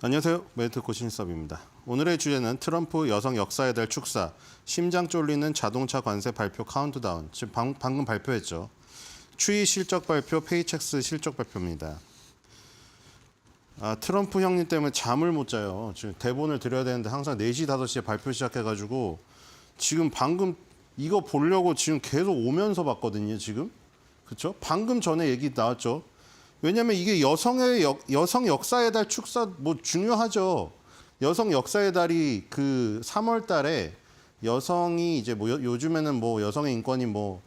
안녕하세요. 메리트 고신섭입니다. 오늘의 주제는 트럼프 여성 역사에 대한 축사, 심장 쫄리는 자동차 관세 발표 카운트다운. 지금 방금 발표했죠. 추이 실적 발표, 페이첵스 실적 발표입니다. 트럼프 형님 때문에 잠을 못 자요. 지금 대본을 드려야 되는데 항상 4시, 5시에 발표 시작해가지고 지금 방금 이거 보려고 지금 계속 오면서 봤거든요. 지금. 그렇죠? 방금 전에 얘기 나왔죠. 왜냐하면 이게 여성 역사의 달 축사 뭐 중요하죠. 여성 역사의 달이 그 3월 달에 여성이 이제 뭐 요즘에는 뭐 여성의 인권이 뭐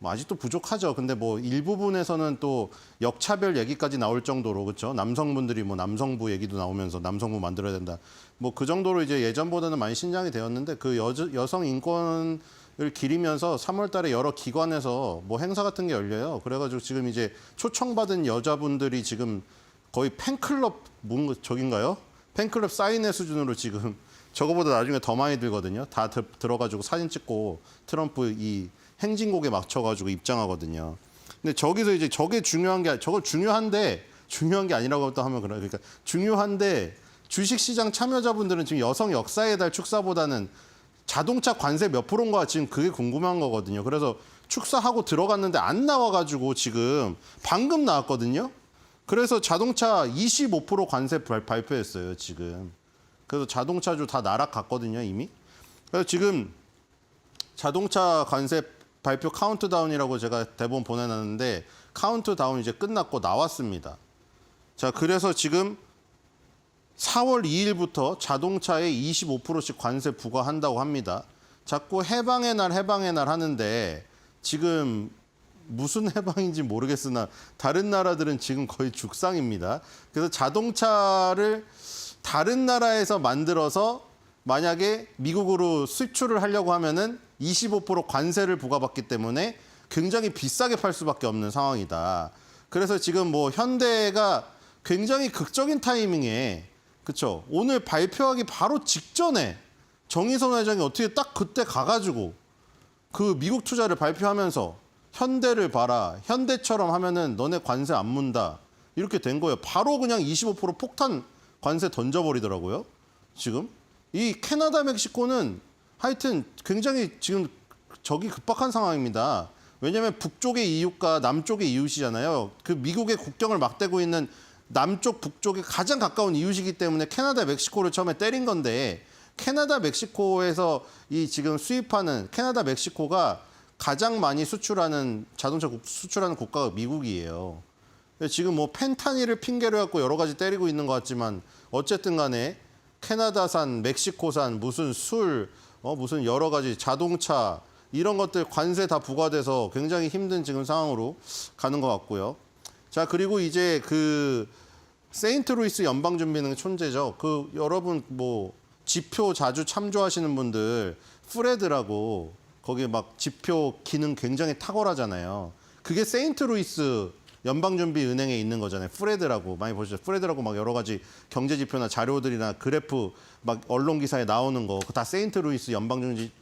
아직도 부족하죠. 근데 뭐 일부분에서는 또 역차별 얘기까지 나올 정도로 그렇죠. 남성분들이 뭐 남성부 얘기도 나오면서 남성부 만들어야 된다. 뭐 그 정도로 이제 예전보다는 많이 신장이 되었는데 그 여성 인권을 기리면서 3월 달에 여러 기관에서 뭐 행사 같은 게 열려요. 그래가지고 지금 이제 초청받은 여자분들이 지금 거의 팬클럽 저긴가요? 팬클럽 사인회 수준으로 지금 저거보다 나중에 더 많이 들거든요. 다 들어가지고 사진 찍고 트럼프 이 행진곡에 맞춰가지고 입장하거든요. 근데 저기서 이제 저게 중요한 게 저거 중요한 게 아니라고 또 하면 그러니까 중요한데 주식시장 참여자분들은 지금 여성 역사의 달 축사보다는 자동차 관세 몇 프로인가 지금 그게 궁금한 거거든요. 그래서 축사하고 들어갔는데 안 나와가지고 지금 방금 나왔거든요. 그래서 자동차 25% 관세 발표했어요, 지금. 그래서 자동차주 다 날아갔거든요, 이미. 그래서 지금 자동차 관세 발표 카운트다운이라고 제가 대본 보내놨는데 카운트다운 이제 끝났고 나왔습니다. 자, 그래서 지금 4월 2일부터 자동차에 25%씩 관세 부과한다고 합니다. 자꾸 해방의 날 하는데 지금 무슨 해방인지 모르겠으나 다른 나라들은 지금 거의 죽상입니다. 그래서 자동차를 다른 나라에서 만들어서 만약에 미국으로 수출을 하려고 하면은 25% 관세를 부과받기 때문에 굉장히 비싸게 팔 수밖에 없는 상황이다. 그래서 지금 뭐 현대가 굉장히 극적인 타이밍에 그렇죠. 오늘 발표하기 바로 직전에 정의선 회장이 어떻게 딱 그때 가가지고 그 미국 투자를 발표하면서 현대를 봐라. 현대처럼 하면은 너네 관세 안 문다. 이렇게 된 거예요. 바로 그냥 25% 폭탄 관세 던져버리더라고요. 지금. 이 캐나다, 멕시코는 하여튼 굉장히 지금 적이 급박한 상황입니다. 왜냐하면 북쪽의 이웃과 남쪽의 이웃이잖아요. 그 미국의 국경을 막대고 있는 남쪽, 북쪽에 가장 가까운 이웃이기 때문에 캐나다, 멕시코를 처음에 때린 건데 캐나다, 멕시코에서 이 지금 수입하는 캐나다, 멕시코가 가장 많이 수출하는 자동차 수출하는 국가가 미국이에요. 지금 뭐 펜타닐을 핑계로 갖고 여러 가지 때리고 있는 것 같지만 어쨌든 간에 캐나다산, 멕시코산, 무슨 술, 무슨 여러 가지 자동차 이런 것들 관세 다 부과돼서 굉장히 힘든 지금 상황으로 가는 것 같고요. 자, 그리고 이제 그 세인트루이스 연방준비은행 촌재죠. 그 여러분 뭐 지표 자주 참조하시는 분들 프레드라고 거기 막 지표 기능 굉장히 탁월하잖아요. 그게 세인트루이스 연방준비은행에 있는 거잖아요. 프레드라고 많이 보시죠. 프레드라고 막 여러 가지 경제 지표나 자료들이나 그래프 막 언론 기사에 나오는 거 다 세인트루이스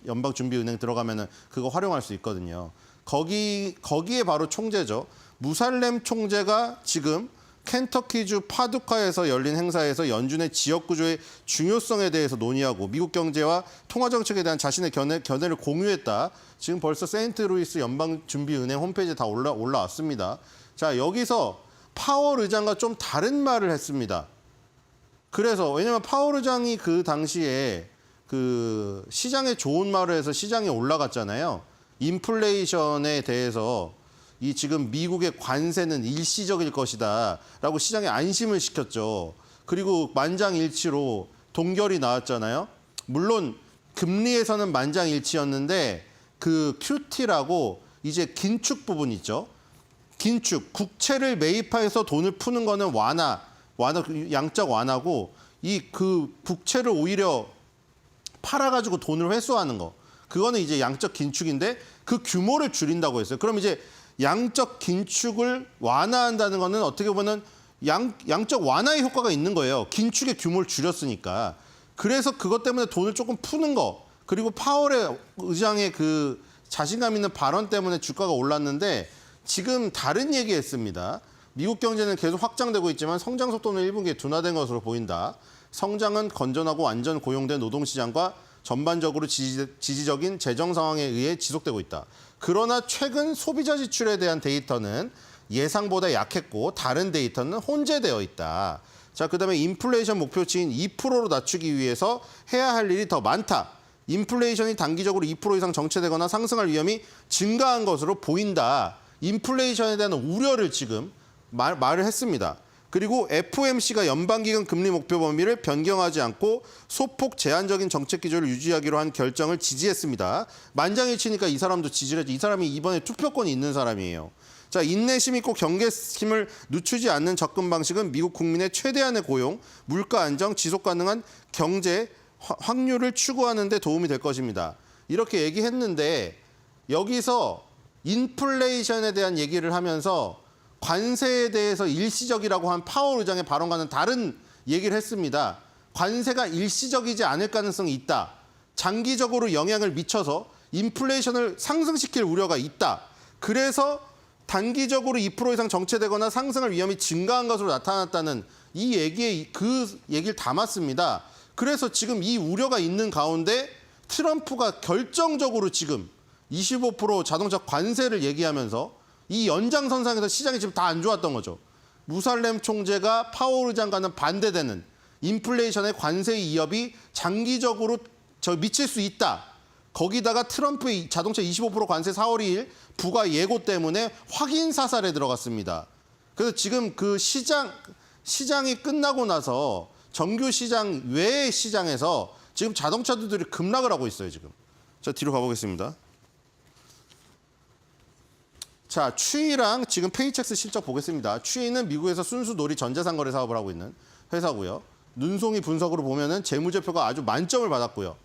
연방준비은행 들어가면은 그거 활용할 수 있거든요. 거기에 바로 총재죠. 무살렘 총재가 지금 켄터키주 파두카에서 열린 행사에서 연준의 지역 구조의 중요성에 대해서 논의하고 미국 경제와 통화 정책에 대한 자신의 견해를 공유했다. 지금 벌써 세인트루이스 연방준비은행 홈페이지에 다 올라왔습니다. 자, 여기서 파월 의장과 좀 다른 말을 했습니다. 그래서 왜냐하면 파월 의장이 그 당시에 그 시장에 좋은 말을 해서 시장이 올라갔잖아요. 인플레이션에 대해서 이 지금 미국의 관세는 일시적일 것이다 라고 시장에 안심을 시켰죠. 그리고 만장일치로 동결이 나왔잖아요. 물론 금리에서는 만장일치였는데 그 QT라고 이제 긴축 부분 있죠. 긴축, 국채를 매입해서 돈을 푸는 거는 양적 완화고 이 그 국채를 오히려 팔아가지고 돈을 회수하는 거. 그거는 이제 양적 긴축인데 그 규모를 줄인다고 했어요. 그럼 이제 양적 긴축을 완화한다는 거는 어떻게 보면 양적 완화의 효과가 있는 거예요. 긴축의 규모를 줄였으니까. 그래서 그것 때문에 돈을 조금 푸는 거. 그리고 파월의 의장의 그 자신감 있는 발언 때문에 주가가 올랐는데 지금 다른 얘기했습니다. 미국 경제는 계속 확장되고 있지만 성장 속도는 1분기에 둔화된 것으로 보인다. 성장은 건전하고 안전 고용된 노동시장과 전반적으로 지지적인 재정 상황에 의해 지속되고 있다. 그러나 최근 소비자 지출에 대한 데이터는 예상보다 약했고 다른 데이터는 혼재되어 있다. 자, 그다음에 인플레이션 목표치인 2%로 낮추기 위해서 해야 할 일이 더 많다. 인플레이션이 단기적으로 2% 이상 정체되거나 상승할 위험이 증가한 것으로 보인다. 인플레이션에 대한 우려를 지금 말을 했습니다. 그리고 FOMC가 연방기금 금리 목표 범위를 변경하지 않고 소폭 제한적인 정책 기조를 유지하기로 한 결정을 지지했습니다. 만장일치니까 이 사람도 지지를 했죠. 이 사람이 이번에 투표권이 있는 사람이에요. 자, 인내심 있고 경계심을 늦추지 않는 접근 방식은 미국 국민의 최대한의 고용, 물가 안정, 지속 가능한 경제 확률을 추구하는 데 도움이 될 것입니다. 이렇게 얘기했는데 여기서 인플레이션에 대한 얘기를 하면서 관세에 대해서 일시적이라고 한 파월 의장의 발언과는 다른 얘기를 했습니다. 관세가 일시적이지 않을 가능성이 있다. 장기적으로 영향을 미쳐서 인플레이션을 상승시킬 우려가 있다. 그래서 단기적으로 2% 이상 정체되거나 상승할 위험이 증가한 것으로 나타났다는 이 얘기에 그 얘기를 담았습니다. 그래서 지금 이 우려가 있는 가운데 트럼프가 결정적으로 지금 25% 자동차 관세를 얘기하면서 이 연장선상에서 시장이 지금 다 안 좋았던 거죠. 무살렘 총재가 파월 의장과는 반대되는 인플레이션의 관세 위협이 장기적으로 미칠 수 있다. 거기다가 트럼프의 자동차 25% 관세 4월 2일 부과 예고 때문에 확인 사살에 들어갔습니다. 그래서 지금 그 시장이 끝나고 나서 정규 시장 외의 시장에서 지금 자동차들이 급락을 하고 있어요, 지금. 자, 뒤로 가보겠습니다. 자, 추이랑 지금 페이첵스 실적 보겠습니다. 추이는 미국에서 순수 놀이 전자상거래 사업을 하고 있는 회사고요. 눈송이 분석으로 보면은 재무제표가 아주 만점을 받았고요.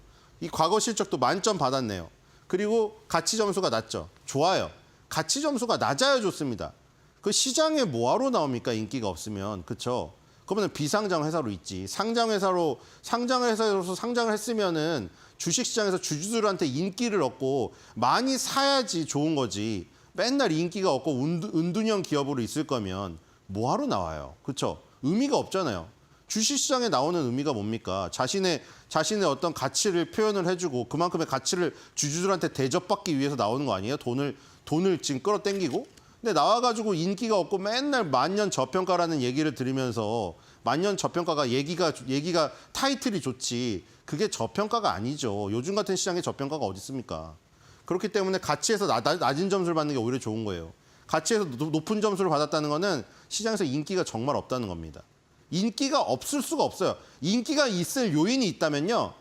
이 과거 실적도 만점 받았네요. 그리고 가치 점수가 낮죠. 좋아요. 가치 점수가 낮아야 좋습니다. 그 시장에 뭐하러 나옵니까? 인기가 없으면. 그렇죠? 그러면 비상장 회사로 있지. 상장 회사로서 상장을 했으면은 주식시장에서 주주들한테 인기를 얻고 많이 사야지 좋은 거지. 맨날 인기가 없고 은둔형 기업으로 있을 거면 뭐하러 나와요? 그렇죠? 의미가 없잖아요. 주식시장에 나오는 의미가 뭡니까? 자신의 어떤 가치를 표현을 해주고 그만큼의 가치를 주주들한테 대접받기 위해서 나오는 거 아니에요? 돈을 지금 끌어당기고? 근데 나와가지고 인기가 없고 맨날 만년 저평가라는 얘기를 들으면서 만년 저평가가 얘기가 타이틀이 좋지. 그게 저평가가 아니죠. 요즘 같은 시장에 저평가가 어디 있습니까? 그렇기 때문에 가치에서 낮은 점수를 받는 게 오히려 좋은 거예요. 가치에서 높은 점수를 받았다는 거는 시장에서 인기가 정말 없다는 겁니다. 인기가 없을 수가 없어요. 인기가 있을 요인이 있다면요.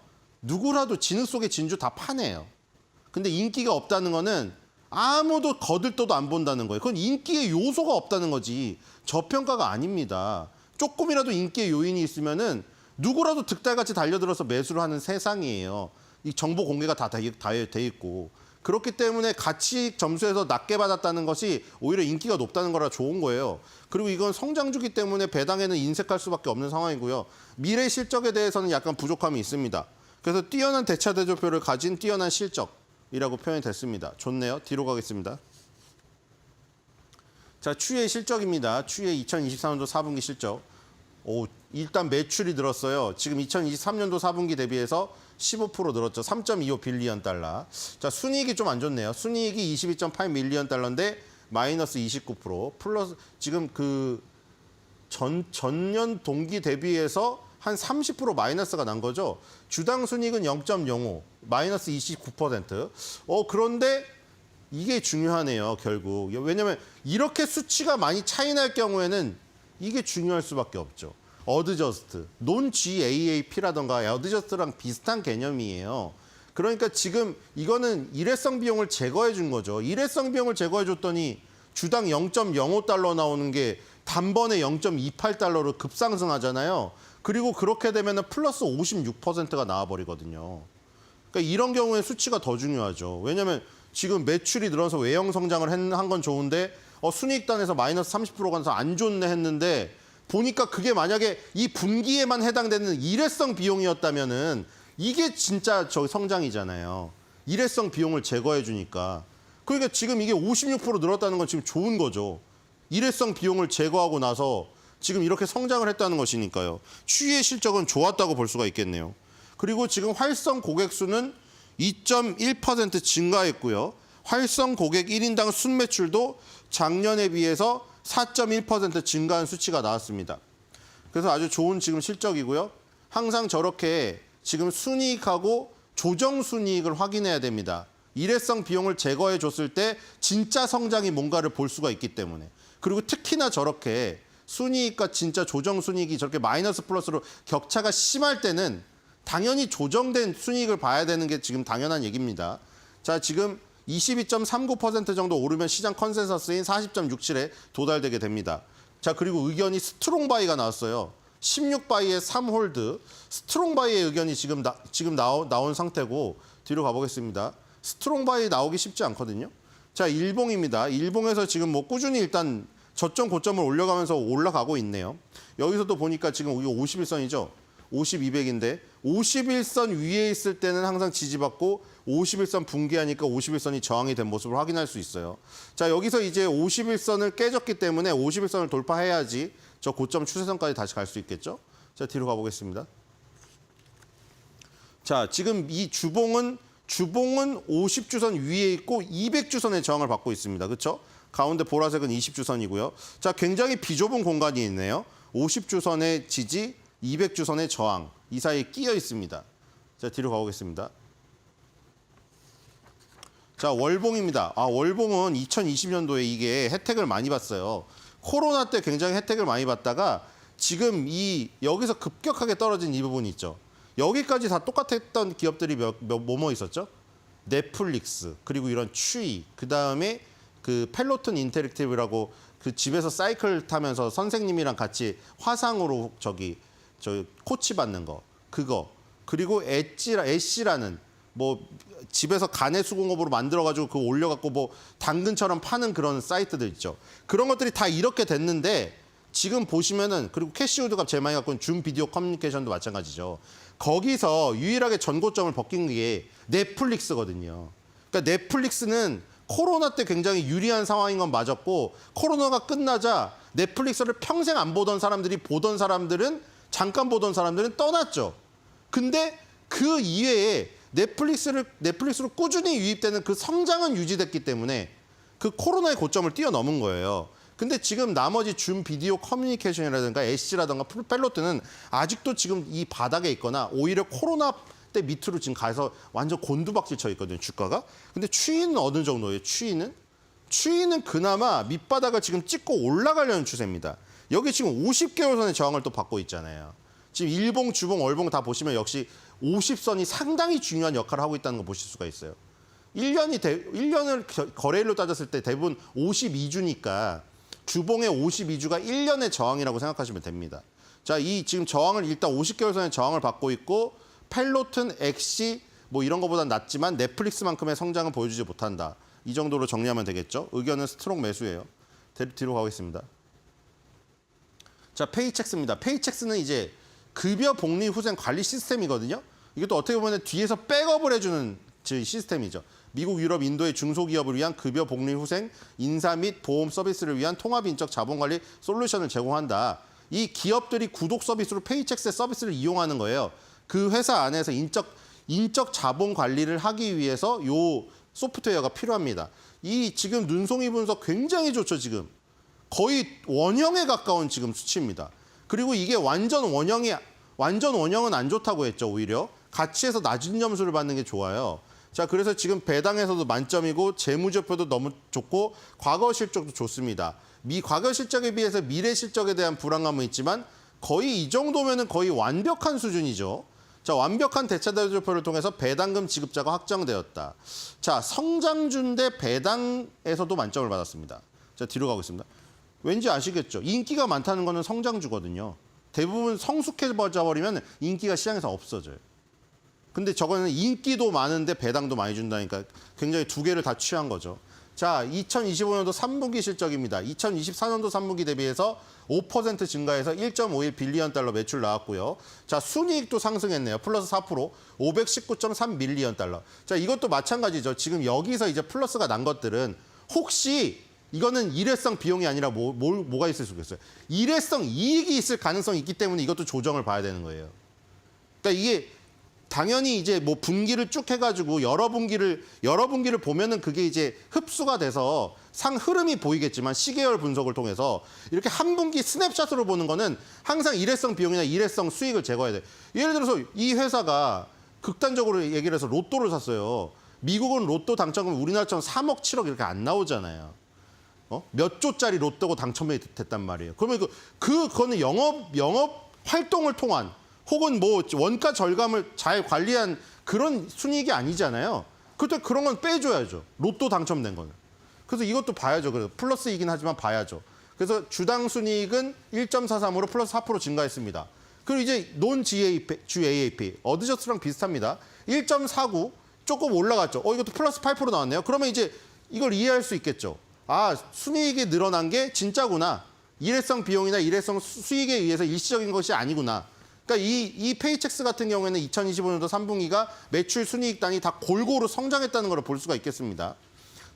누구라도 진흙 속의 진주 다 파내요. 근데 인기가 없다는 거는 아무도 거들떠도 안 본다는 거예요. 그건 인기의 요소가 없다는 거지. 저평가가 아닙니다. 조금이라도 인기의 요인이 있으면은 누구라도 득달같이 달려들어서 매수를 하는 세상이에요. 이 정보 공개가 다 돼 있고. 그렇기 때문에 가치 점수에서 낮게 받았다는 것이 오히려 인기가 높다는 거라 좋은 거예요. 그리고 이건 성장주기 때문에 배당에는 인색할 수밖에 없는 상황이고요. 미래 실적에 대해서는 약간 부족함이 있습니다. 그래서 뛰어난 대차대조표를 가진 뛰어난 실적이라고 표현이 됐습니다. 좋네요. 뒤로 가겠습니다. 자, 추이의 실적입니다. 추이의 2023년도 4분기 실적. 일단 매출이 늘었어요. 지금 2023년도 4분기 대비해서 15% 늘었죠. 3.25 빌리언 달러. 자, 순이익이 좀 안 좋네요. 순이익이 22.8 밀리언 달러인데 마이너스 29%. 플러스 지금 그 전년 동기 대비해서 한 30% 마이너스가 난 거죠. 주당 순이익은 0.05, 마이너스 29%. 그런데 이게 중요하네요, 결국. 왜냐하면 이렇게 수치가 많이 차이 날 경우에는 이게 중요할 수밖에 없죠. 어드저스트, non-GAAP라던가 어드저스트랑 비슷한 개념이에요. 그러니까 지금 이거는 일회성 비용을 제거해 준 거죠. 일회성 비용을 제거해 줬더니 주당 0.05달러 나오는 게 단번에 0.28달러로 급상승하잖아요. 그리고 그렇게 되면 플러스 56%가 나와버리거든요. 그러니까 이런 경우에 수치가 더 중요하죠. 왜냐하면 지금 매출이 늘어서 외형 성장을 한 건 좋은데 순이익단에서 마이너스 30%가 나서 안 좋네 했는데 보니까 그게 만약에 이 분기에만 해당되는 일회성 비용이었다면은 이게 진짜 성장이잖아요. 일회성 비용을 제거해 주니까. 그러니까 지금 이게 56% 늘었다는 건 지금 좋은 거죠. 일회성 비용을 제거하고 나서 지금 이렇게 성장을 했다는 것이니까요. 추이의 실적은 좋았다고 볼 수가 있겠네요. 그리고 지금 활성 고객 수는 2.1% 증가했고요. 활성 고객 1인당 순매출도 작년에 비해서 4.1% 증가한 수치가 나왔습니다. 그래서 아주 좋은 지금 실적이고요. 항상 저렇게 지금 순이익하고 조정 순이익을 확인해야 됩니다. 일회성 비용을 제거해 줬을 때 진짜 성장이 뭔가를 볼 수가 있기 때문에. 그리고 특히나 저렇게 순이익과 진짜 조정 순이익이 저렇게 마이너스 플러스로 격차가 심할 때는 당연히 조정된 순이익을 봐야 되는 게 지금 당연한 얘기입니다. 자, 지금 22.39% 정도 오르면 시장 컨센서스인 40.67에 도달되게 됩니다. 자, 그리고 의견이 스트롱 바이가 나왔어요. 16바이에 3홀드. 스트롱 바이의 의견이 지금 나온 상태고 뒤로 가보겠습니다. 스트롱 바이 나오기 쉽지 않거든요. 자, 일봉입니다. 일봉에서 지금 뭐 꾸준히 일단 저점 고점을 올려가면서 올라가고 있네요. 여기서도 보니까 지금 이게 51선이죠. 50, 200인데 51선 위에 있을 때는 항상 지지받고 51선 붕괴하니까 51선이 저항이 된 모습을 확인할 수 있어요. 자, 여기서 이제 51선을 깨졌기 때문에 51선을 돌파해야지 저 고점 추세선까지 다시 갈 수 있겠죠. 자, 뒤로 가보겠습니다. 자, 지금 이 주봉은 50주선 위에 있고 200주선의 저항을 받고 있습니다. 그렇죠? 가운데 보라색은 20주선이고요. 자, 굉장히 비좁은 공간이 있네요. 50주선의 지지, 200주선의 저항, 이 사이에 끼어 있습니다. 자, 뒤로 가보겠습니다. 자, 월봉입니다. 월봉은 2020년도에 이게 혜택을 많이 봤어요. 코로나 때 굉장히 혜택을 많이 받다가 지금 여기서 급격하게 떨어진 이 부분이 있죠. 여기까지 다 똑같았던 기업들이 뭐뭐 있었죠? 넷플릭스, 그리고 이런 추이, 그다음에 그 펠로톤 인터랙티브라고 그 집에서 사이클 타면서 선생님이랑 같이 화상으로 저 코치 받는 거, 그거. 그리고 엣시라는 뭐 집에서 가내 수공업으로 만들어가지고 그거 올려갖고 뭐 당근처럼 파는 그런 사이트들 있죠. 그런 것들이 다 이렇게 됐는데 지금 보시면은, 그리고 캐시우드가 제일 많이 갖고 있는 줌 비디오 커뮤니케이션도 마찬가지죠. 거기서 유일하게 전고점을 벗긴 게 넷플릭스거든요. 그러니까 넷플릭스는 코로나 때 굉장히 유리한 상황인 건 맞았고, 코로나가 끝나자 넷플릭스를 평생 안 보던 사람들이 잠깐 보던 사람들은 떠났죠. 근데 그 이외에 넷플릭스로 꾸준히 유입되는 그 성장은 유지됐기 때문에 그 코로나의 고점을 뛰어넘은 거예요. 근데 지금 나머지 줌 비디오 커뮤니케이션이라든가 엣시라든가 펠로트는 아직도 지금 이 바닥에 있거나 오히려 코로나 때 밑으로 지금 가서 완전 곤두박질 쳐 있거든요, 주가가. 근데 추이는 어느 정도예요, 추이는? 추이는 그나마 밑바닥을 지금 찍고 올라가려는 추세입니다. 여기 지금 50개월선의 저항을 또 받고 있잖아요. 지금 일봉, 주봉, 월봉 다 보시면 역시 50선이 상당히 중요한 역할을 하고 있다는 거 보실 수가 있어요. 1년을 거래일로 따졌을 때 대부분 52주니까 주봉의 52주가 1년의 저항이라고 생각하시면 됩니다. 자, 이 지금 저항을 일단 50개월선의 저항을 받고 있고, 펠로튼, 엑시 뭐 이런 거보다는 낮지만 넷플릭스만큼의 성장은 보여주지 못한다. 이 정도로 정리하면 되겠죠. 의견은 스트롱 매수예요. 뒤로 가겠습니다. 자, 페이첵스입니다. 페이첵스는 이제 급여 복리 후생 관리 시스템이거든요. 이것도 어떻게 보면 뒤에서 백업을 해주는 시스템이죠. 미국, 유럽, 인도의 중소기업을 위한 급여 복리 후생, 인사 및 보험 서비스를 위한 통합인적 자본관리 솔루션을 제공한다. 이 기업들이 구독 서비스로 페이첵스의 서비스를 이용하는 거예요. 그 회사 안에서 인적 자본 관리를 하기 위해서 요 소프트웨어가 필요합니다. 이 지금 눈송이 분석 굉장히 좋죠, 지금. 거의 원형에 가까운 지금 수치입니다. 그리고 이게 완전 원형은 안 좋다고 했죠, 오히려. 가치에서 낮은 점수를 받는 게 좋아요. 자, 그래서 지금 배당에서도 만점이고 재무제표도 너무 좋고 과거 실적도 좋습니다. 과거 실적에 비해서 미래 실적에 대한 불안감은 있지만 거의 이 정도면은 거의 완벽한 수준이죠. 자, 완벽한 대차대조표를 통해서 배당금 지급자가 확정되었다. 자, 성장준 대 배당에서도 만점을 받았습니다. 자, 뒤로 가겠습니다. 왠지 아시겠죠? 인기가 많다는 거는 성장주거든요. 대부분 성숙해져 버리면 인기가 시장에서 없어져요. 근데 저거는 인기도 많은데 배당도 많이 준다니까 굉장히 두 개를 다 취한 거죠. 자, 2025년도 3분기 실적입니다. 2024년도 3분기 대비해서 5% 증가해서 1.51 빌리언 달러 매출 나왔고요. 자, 순이익도 상승했네요. 플러스 4%, 519.3 밀리언 달러. 자, 이것도 마찬가지죠. 지금 여기서 이제 플러스가 난 것들은 혹시 이거는 일회성 비용이 아니라 뭐가 있을 수 있겠어요? 일회성 이익이 있을 가능성이 있기 때문에 이것도 조정을 봐야 되는 거예요. 그러니까 이게 당연히 이제 뭐 분기를 쭉 해가지고 여러 분기를 보면은 그게 이제 흡수가 돼서 상 흐름이 보이겠지만 시계열 분석을 통해서 이렇게 한 분기 스냅샷으로 보는 거는 항상 일회성 비용이나 일회성 수익을 제거해야 돼. 예를 들어서 이 회사가 극단적으로 얘기를 해서 로또를 샀어요. 미국은 로또 당첨금 우리나라처럼 3억, 7억 이렇게 안 나오잖아요. 몇 조짜리 로또가 당첨이 됐단 말이에요. 그러면 그거는 영업 활동을 통한 혹은 뭐 원가 절감을 잘 관리한 그런 순이익이 아니잖아요. 그때 그런 건 빼줘야죠. 로또 당첨된 거는. 그래서 이것도 봐야죠. 그래서 플러스이긴 하지만 봐야죠. 그래서 주당 순이익은 1.43으로 플러스 4% 증가했습니다. 그리고 이제 주 AAP 어드저스트랑 비슷합니다. 1.49 조금 올라갔죠. 이것도 플러스 8% 나왔네요. 그러면 이제 이걸 이해할 수 있겠죠. 아, 순이익이 늘어난 게 진짜구나. 일회성 비용이나 일회성 수익에 의해서 일시적인 것이 아니구나. 그러니까 이 페이첵스 같은 경우에는 2025년도 3분기가 매출 순이익단이 다 골고루 성장했다는 걸 볼 수가 있겠습니다.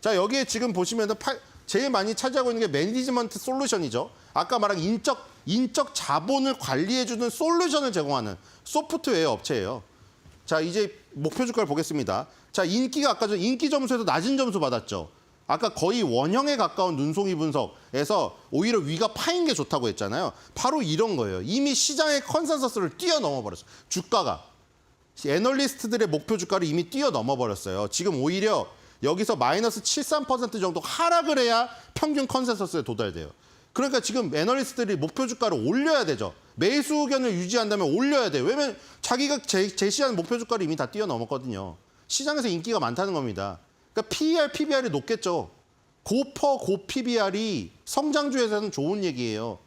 자, 여기에 지금 보시면은 제일 많이 차지하고 있는 게 매니지먼트 솔루션이죠. 아까 말한 인적 자본을 관리해주는 솔루션을 제공하는 소프트웨어 업체예요. 자, 이제 목표 주가를 보겠습니다. 자, 아까 전 인기 점수에서 낮은 점수 받았죠. 아까 거의 원형에 가까운 눈송이 분석에서 오히려 위가 파인 게 좋다고 했잖아요. 바로 이런 거예요. 이미 시장의 컨센서스를 뛰어넘어 버렸어요. 주가가. 애널리스트들의 목표 주가를 이미 뛰어넘어 버렸어요. 지금 오히려 여기서 마이너스 73% 정도 하락을 해야 평균 컨센서스에 도달돼요. 그러니까 지금 애널리스트들이 목표 주가를 올려야 되죠. 매수 의견을 유지한다면 올려야 돼요. 왜냐면 자기가 제시한 목표 주가를 이미 다 뛰어넘었거든요. 시장에서 인기가 많다는 겁니다. 그러니까 PER, PBR이 높겠죠. 고퍼, 고 PBR이 성장주에서는 좋은 얘기예요.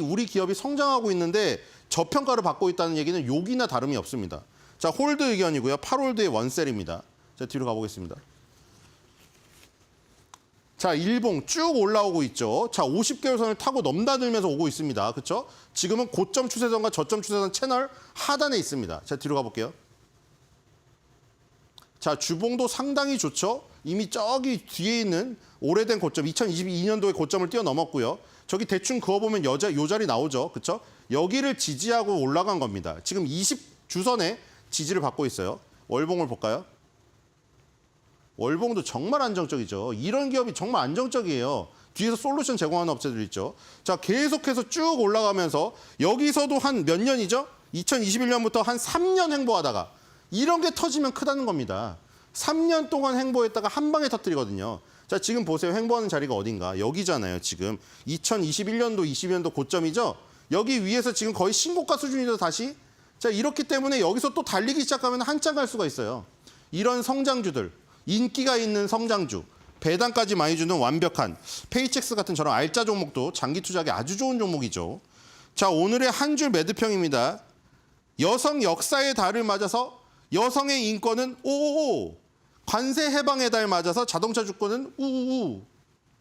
우리 기업이 성장하고 있는데 저평가를 받고 있다는 얘기는 욕이나 다름이 없습니다. 자, 홀드 의견이고요. 8홀드의 원셀입니다. 자, 뒤로 가보겠습니다. 자, 일봉 쭉 올라오고 있죠. 자, 50개월 선을 타고 넘나들면서 오고 있습니다. 그렇죠? 지금은 고점 추세선과 저점 추세선 채널 하단에 있습니다. 자, 뒤로 가볼게요. 자, 주봉도 상당히 좋죠. 이미 저기 뒤에 있는 오래된 고점, 2022년도의 고점을 뛰어넘었고요. 저기 대충 그어보면 요 자리 나오죠. 그렇죠? 여기를 지지하고 올라간 겁니다. 지금 20주선에 지지를 받고 있어요. 월봉을 볼까요? 월봉도 정말 안정적이죠. 이런 기업이 정말 안정적이에요. 뒤에서 솔루션 제공하는 업체들 있죠. 자, 계속해서 쭉 올라가면서 여기서도 한 몇 년이죠? 2021년부터 한 3년 행보하다가 이런 게 터지면 크다는 겁니다. 3년 동안 행보했다가 한 방에 터뜨리거든요. 자, 지금 보세요. 행보하는 자리가 어딘가. 여기잖아요, 지금. 2021년도, 22년도 고점이죠. 여기 위에서 지금 거의 신고가 수준이죠, 다시. 자, 이렇기 때문에 여기서 또 달리기 시작하면 한참 갈 수가 있어요. 이런 성장주들, 인기가 있는 성장주, 배당까지 많이 주는 완벽한 페이첵스 같은 저런 알짜 종목도 장기 투자하기 아주 좋은 종목이죠. 자, 오늘의 한 줄 매도평입니다. 여성 역사의 달을 맞아서 여성의 인권은 오오오, 관세 해방의 달 맞아서 자동차 주권은 우우우.